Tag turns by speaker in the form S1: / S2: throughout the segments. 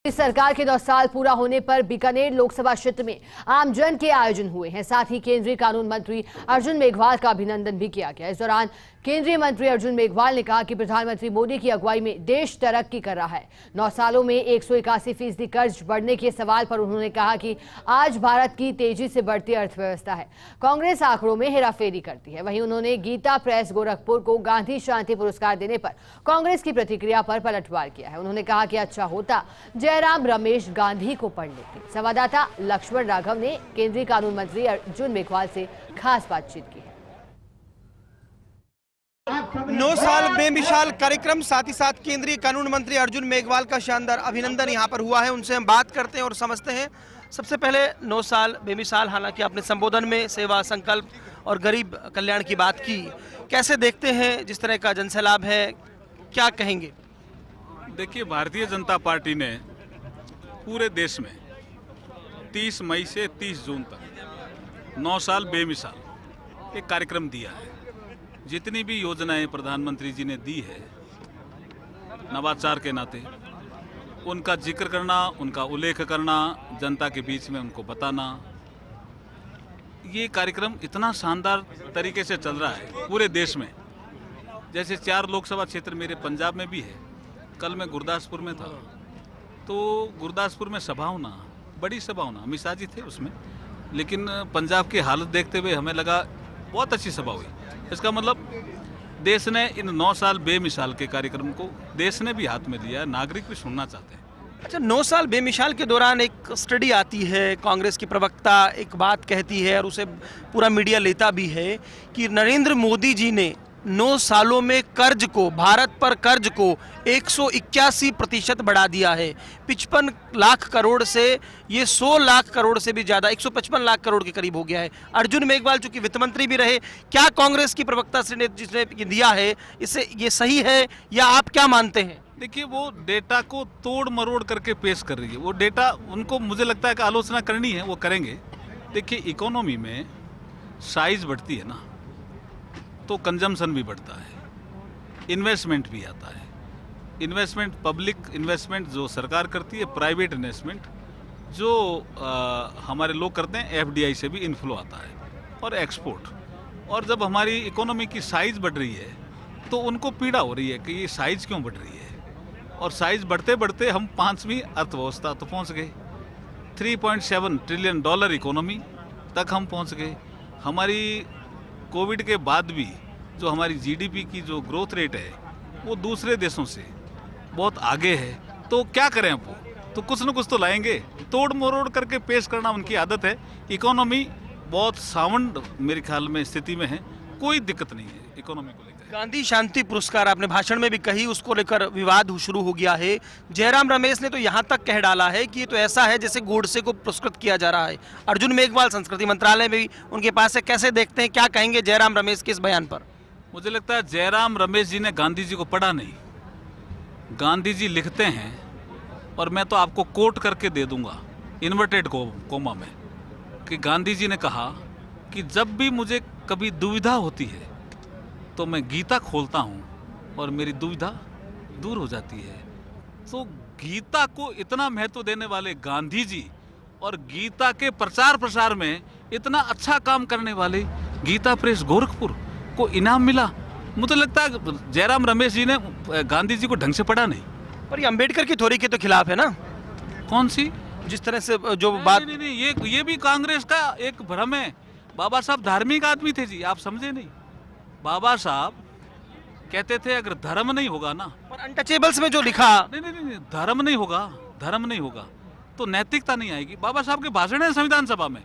S1: इस सरकार के 9 साल पूरा होने पर बीकानेर लोकसभा क्षेत्र में आमजन के आयोजन हुए हैं। साथ ही केंद्रीय कानून मंत्री अर्जुन मेघवाल का अभिनंदन भी किया गया। इस दौरान केंद्रीय मंत्री अर्जुन मेघवाल ने कहा कि प्रधानमंत्री मोदी की अगुवाई में देश तरक्की कर रहा है। 9 सालों में 181% कर्ज बढ़ने के सवाल पर उन्होंने कहा कि आज भारत की तेजी से बढ़ती अर्थव्यवस्था है। कांग्रेस आंकड़ों में हेराफेरी करती है। वहीं उन्होंने गीता प्रेस गोरखपुर को गांधी शांति पुरस्कार देने पर कांग्रेस की प्रतिक्रिया पर पलटवार किया है। उन्होंने कहा कि अच्छा होता जयराम रमेश गांधी को पढ़ लेते। संवाददाता लक्ष्मण राघव ने केंद्रीय कानून मंत्री अर्जुन मेघवाल से खास बातचीत की है।
S2: 9 साल बेमिसाल कार्यक्रम, साथ ही साथ केंद्रीय कानून मंत्री अर्जुन मेघवाल का शानदार अभिनंदन यहां पर हुआ है। उनसे हम बात करते हैं और समझते हैं। सबसे पहले 9 साल बेमिसाल, हालांकि आपने संबोधन में सेवा, संकल्प और गरीब कल्याण की बात की। कैसे देखते हैं जिस तरह का जनसैलाब है, क्या कहेंगे?
S3: देखिए, भारतीय जनता पार्टी ने पूरे देश में 30 मई से 30 जून तक 9 साल बेमिसाल एक कार्यक्रम दिया है। जितनी भी योजनाएं प्रधानमंत्री जी ने दी है, नवाचार के नाते उनका जिक्र करना, उनका उल्लेख करना, जनता के बीच में उनको बताना, ये कार्यक्रम इतना शानदार तरीके से चल रहा है पूरे देश में। जैसे 4 लोकसभा क्षेत्र मेरे पंजाब में भी है। कल मैं गुरदासपुर में था, तो गुरदासपुर में सभा होना, बड़ी सभा होना, अमित शाह जी थे उसमें, लेकिन पंजाब की हालत देखते हुए हमें लगा बहुत अच्छी सभा हुई। इसका मतलब देश ने इन 9 साल बेमिसाल के कार्यक्रम को देश ने भी हाथ में लिया, नागरिक भी सुनना चाहते हैं।
S2: अच्छा, 9 साल बेमिसाल के दौरान एक स्टडी आती है, कांग्रेस की प्रवक्ता एक बात कहती है और उसे पूरा मीडिया लेता भी है कि नरेंद्र मोदी जी ने 9 सालों में कर्ज को, भारत पर कर्ज को 181% बढ़ा दिया है। 55 लाख करोड़ से ये 100 लाख करोड़ से भी ज्यादा, 155 लाख करोड़ के करीब हो गया है। अर्जुन मेघवाल चूंकि वित्त मंत्री भी रहे, क्या कांग्रेस की प्रवक्ता से जिसने दिया है इससे ये सही है या आप क्या मानते हैं?
S3: देखिए, वो डेटा को तोड़ मरोड़ करके पेश कर रही है। वो डेटा उनको, मुझे लगता है कि आलोचना करनी है, वो करेंगे। देखिए, इकोनॉमी में साइज बढ़ती है ना, तो कंजम्पशन भी बढ़ता है, इन्वेस्टमेंट भी आता है। इन्वेस्टमेंट, पब्लिक इन्वेस्टमेंट जो सरकार करती है, प्राइवेट इन्वेस्टमेंट जो हमारे लोग करते हैं, एफडीआई से भी इनफ्लो आता है, और एक्सपोर्ट। और जब हमारी इकोनॉमी की साइज बढ़ रही है तो उनको पीड़ा हो रही है कि ये साइज क्यों बढ़ रही है। और साइज बढ़ते बढ़ते हम 5वीं अर्थव्यवस्था तो पहुंच गए, $3.7 ट्रिलियन इकोनॉमी तक हम पहुंच गए। हमारी कोविड के बाद भी जो हमारी जीडीपी की जो ग्रोथ रेट है, वो दूसरे देशों से बहुत आगे है। तो क्या करें अब? तो कुछ न कुछ तो लाएंगे। तोड़ मरोड़ करके पेश करना उनकी आदत है। इकोनॉमी बहुत साउंड मेरे ख्याल में स्थिति में है, कोई दिक्कत नहीं है इकोनॉमी को लेकर।
S2: गांधी शांति पुरस्कार आपने भाषण में भी कही, उसको लेकर विवाद शुरू हो गया है। जयराम रमेश ने तो यहाँ तक कह डाला है कि ये तो ऐसा है जैसे गोडसे को पुरस्कृत किया जा रहा है। अर्जुन मेघवाल संस्कृति मंत्रालय में भी उनके पास है। कैसे देखते हैं, क्या कहेंगे जयराम रमेश के इस बयान पर?
S3: मुझे लगता है जयराम रमेश जी ने गांधी जी को पढ़ा नहीं। गांधी जी लिखते हैं, और मैं तो आपको कोट करके दे दूंगा इन्वर्टेड कोमा में, कि गांधी जी ने कहा कि जब भी मुझे कभी दुविधा होती है तो मैं गीता खोलता हूं और मेरी दुविधा दूर हो जाती है। तो गीता को इतना महत्व देने वाले गांधी जी और गीता के प्रचार प्रसार में इतना अच्छा काम करने वाले गीता प्रेस गोरखपुर को इनाम मिला। मुझे लगता है जयराम रमेश जी ने गांधी जी को ढंग से पढ़ा नहीं।
S2: और ये अंबेडकर की थ्योरी के तो खिलाफ है ना?
S3: कौन सी?
S2: जिस तरह से जो बात
S3: नहीं, ये भी कांग्रेस का एक भ्रम है। बाबा साहब धार्मिक आदमी थे जी, आप समझे नहीं। बाबा साहब कहते थे अगर धर्म नहीं होगा ना,
S2: और अनटचेबल्स में जो लिखा,
S3: नहीं, धर्म नहीं होगा तो नैतिकता नहीं आएगी। बाबा साहब के भाषण है संविधान सभा में,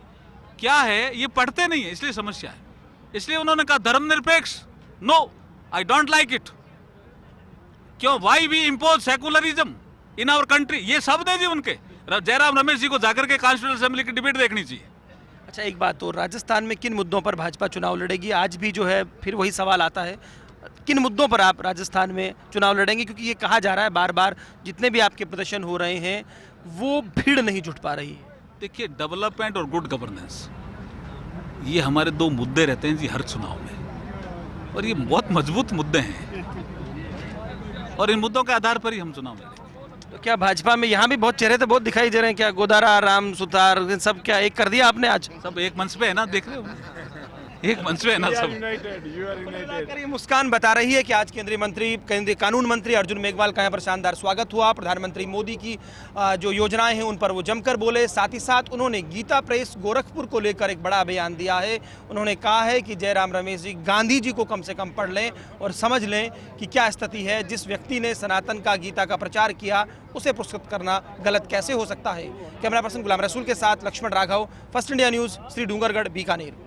S3: क्या है ये पढ़ते नहीं है, इसलिए समस्या है। इसलिए उन्होंने कहा धर्मनिरपेक्ष, no, I don't like it. क्यों? Why we impose secularism in our country, ये शब्द है जी उनके। जयराम रमेश जी को जाकर के कॉन्स्टिट्यूशन असेंबली की डिबेट देखनी चाहिए।
S2: अच्छा, एक बात और, राजस्थान में किन मुद्दों पर भाजपा चुनाव लड़ेगी? आज भी जो है फिर वही सवाल आता है, किन मुद्दों पर आप राजस्थान में चुनाव लड़ेंगे? क्योंकि ये कहा जा रहा है बार बार, जितने भी आपके प्रदर्शन हो रहे हैं वो भीड़ नहीं जुट पा रही है।
S3: देखिए, डेवलपमेंट और गुड गवर्नेंस, ये हमारे 2 मुद्दे रहते हैं जी हर चुनाव में, और ये बहुत मजबूत मुद्दे हैं, और इन मुद्दों के आधार पर ही हम चुनाव लड़ेंगे।
S2: तो क्या भाजपा में यहाँ भी बहुत चेहरे तो बहुत दिखाई दे रहे हैं, क्या गोदारा, राम सुतार, इन सब क्या एक कर दिया आपने आज?
S3: सब एक मंच पे है ना, देख रहे हो, एक मंच पे है ना सब।
S2: मिलाकर ये मुस्कान बता रही है कि आज केंद्रीय कानून मंत्री अर्जुन मेघवाल का यहाँ पर शानदार स्वागत हुआ। प्रधानमंत्री मोदी की जो योजनाएं हैं उन पर वो जमकर बोले। साथ ही साथ उन्होंने गीता प्रेस गोरखपुर को लेकर एक बड़ा बयान दिया है। उन्होंने कहा है कि जयराम रमेश जी गांधी जी को कम से कम पढ़ लें और समझ लें कि क्या स्थिति है। जिस व्यक्ति ने सनातन का, गीता का प्रचार किया, उसे पुरस्कृत करना गलत कैसे हो सकता है। कैमरा पर्सन गुलाम रसूल के साथ Lakshman Raghav, first India news, Shri Dungargarh, Bikaner.